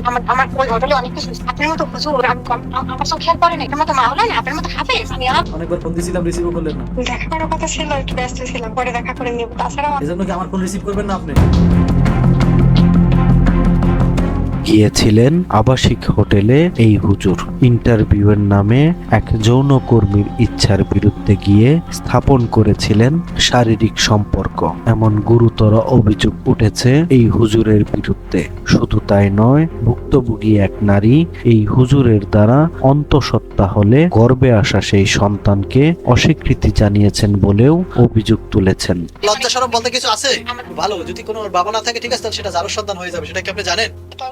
আমার আমার ওই হোটেলে অনেক কিছু আপনার মতো হুজুর আমার সব খেয়াল করেন আপনার মতো মাওলানা আপনার মতো হাফেজ আমি অনেকবার ফোন দিয়েছিলাম, রিসিভও করলেন না। দেখা করার কথা ছিল, একটু ব্যস্ত ছিলাম, পরে দেখা করে নিব। তাছাড়া এজন্য কি আমার ফোন রিসিভ করবেন না আপনি? গিয়েছিলেন আবাসিক হোটেলে এই হুজুর। ইন্টারভিউয়ের নামে এক যৌনকর্মীর ইচ্ছার বিরুদ্ধে গিয়ে স্থাপন করেছিলেন শারীরিক সম্পর্ক। এমন গুরুতর অভিযোগ উঠেছে এই হুজুরের বিরুদ্ধে। শুধু তাই নয়, ভুক্তভোগী এক নারী এই হুজুরের দ্বারা অন্তঃসত্ত্বা হলে গর্ভে আসা সেই সন্তানকে অস্বীকৃতি জানিয়েছেন বলেও অভিযোগ তুলেছেন। লজ্জা শরম বলতে কিছু আছে? ভালো, যদি কোনো বাবা না থাকে ঠিক আছে, তাহলে সেটা যারও সন্তান হয়ে যাবে, সেটা কি আপনি জানেন?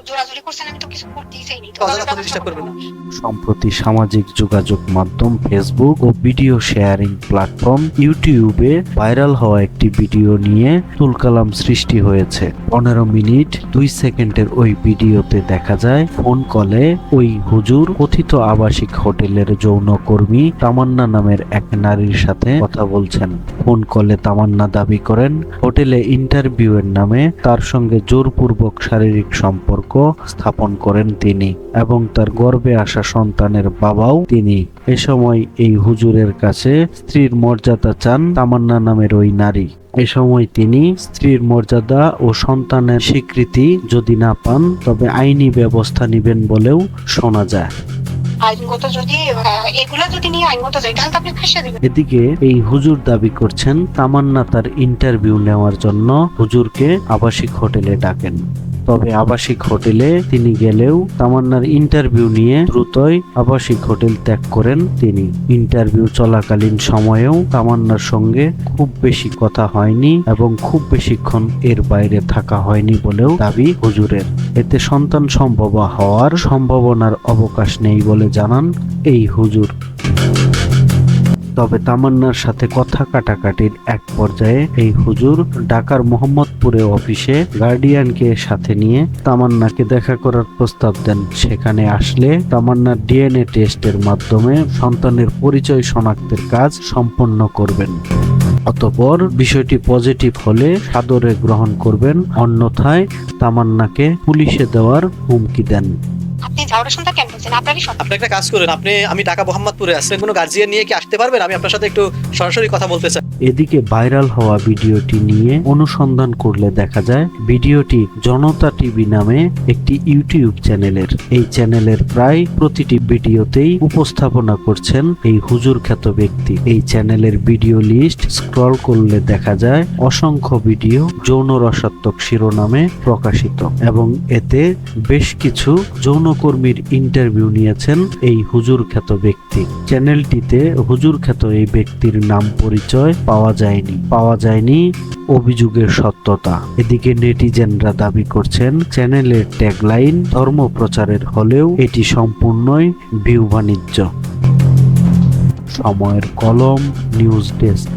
জোরাজুরি করছেন, আমি তো কিছু করতেই চাইনি। অযথা ফোন ডিস্টার্ব করবেন না। সম্প্রতি সামাজিক যোগাযোগ মাধ্যম ফেসবুক ও ভিডিও শেয়ারিং প্ল্যাটফর্ম ইউটিউবে ভাইরাল হওয়া একটি ভিডিও নিয়ে তুলকালাম সৃষ্টি হয়েছে। 15 মিনিট 2 সেকেন্ডের ওই ভিডিওতে দেখা যায় ফোন কলে ওই হুজুর কথিত আবাসিক হোটেলের যৌনকর্মী তামান্না নামের এক নারীর সাথে কথা বলছেন। ফোন কলে তামান্না দাবি করেন হোটেলে ইন্টারভিউয়ের নামে তার সঙ্গে জোরপূর্বক শারীরিক সম্পর্ক স্থাপন করেন তিনি এবং তার গর্ভে আসা সন্তানের বাবাও তিনি। এ সময় এই হুজুরের কাছে স্ত্রীর মর্যাদা চান তামান্না নামের ওই নারী। এ সময় তিনি স্ত্রীর মর্যাদা ও সন্তানের স্বীকৃতি যদি না পান তবে আইনি ব্যবস্থা নেবেন বলেও শোনা যায়। আইনগত যদি এগুলো যদি নিয়ে আইনগত যায় তাহলে তো আপনি ফাঁসিয়ে দিবেন। এদিকে এই হুজুর দাবি করছেন তামান্না তার ইন্টারভিউ নেওয়ার জন্য হুজুরকে আবাসিক হোটেলে ডাকেন। তবে আবাসিক হোটেলে তিনি গেলেও তামান্নার ইন্টারভিউ নিয়ে দ্রুতই আবাসিক হোটেল ত্যাগ করেন তিনি। ইন্টারভিউ চলাকালীন সময়েও তামান্নার সঙ্গে খুব বেশি কথা হয়নি এবং খুব বেশিক্ষণ এর বাইরে থাকা হয়নি বলেও দাবি হুজুরের। এতে সন্তান সম্ভব হওয়ার সম্ভাবনার অবকাশ নেই বলে জানান এই হুজুর। তবে তামান্নার সাথে কথা কাটাকাটির এক পর্যায়ে এই হুজুর ঢাকার মোহাম্মদপুরে অফিসে গার্ডিয়ানকে সাথে নিয়ে তামান্নাকে দেখা করার প্রস্তাব দেন। সেখানে আসলে তামান্নার ডিএনএ টেস্টের মাধ্যমে সন্তানের পরিচয় শনাক্তের কাজ সম্পন্ন করবেন। অতঃপর বিষয়টি পজিটিভ হলে সাদরে গ্রহণ করবেন, অন্যথায় তামান্নাকে পুলিশে দেওয়ার হুমকি দেন। আপনি যাওয়ার সন্তান কেন বলছেন? আপনারই সন্তান। আপনি একটা কাজ করেন, আমি ঢাকা মোহাম্মদপুরে আসছেন, কোনো গার্জিয়ান নিয়ে কি আসতে পারবেন? আমি আপনার সাথে একটু সরাসরি কথা বলতে চাই। এদিকে ভাইরাল হওয়া ভিডিওটি নিয়ে অনুসন্ধান করলে দেখা যায় ভিডিওটি জনতা টিভি নামে একটি ইউটিউব চ্যানেলের। এই চ্যানেলের প্রায় প্রতিটি ভিডিওতেই উপস্থাপনা করছেন এই হুজুর খ্যাত ব্যক্তি। এই চ্যানেলের ভিডিও লিস্ট স্ক্রল করলে দেখা যায় অসংখ্য ভিডিও যৌন রসাত্মক শিরোনামে প্রকাশিত এবং এতে বেশ কিছু যৌনকর্মীর ইন্টারভিউ নিয়েছেন এই হুজুর খ্যাত ব্যক্তি। চ্যানেলটিতে হুজুর খ্যাত এই ব্যক্তির নাম পরিচয় পাওয়া যায়নি অভিযোগের সত্যতা। এদিকে নেটিজেনরা দাবি করছেন চ্যানেলের ট্যাগলাইন ধর্ম প্রচারের হলেও এটি সম্পূর্ণই ভিউ বাণিজ্য। সময়ের কলম, নিউজ ডেস্ক।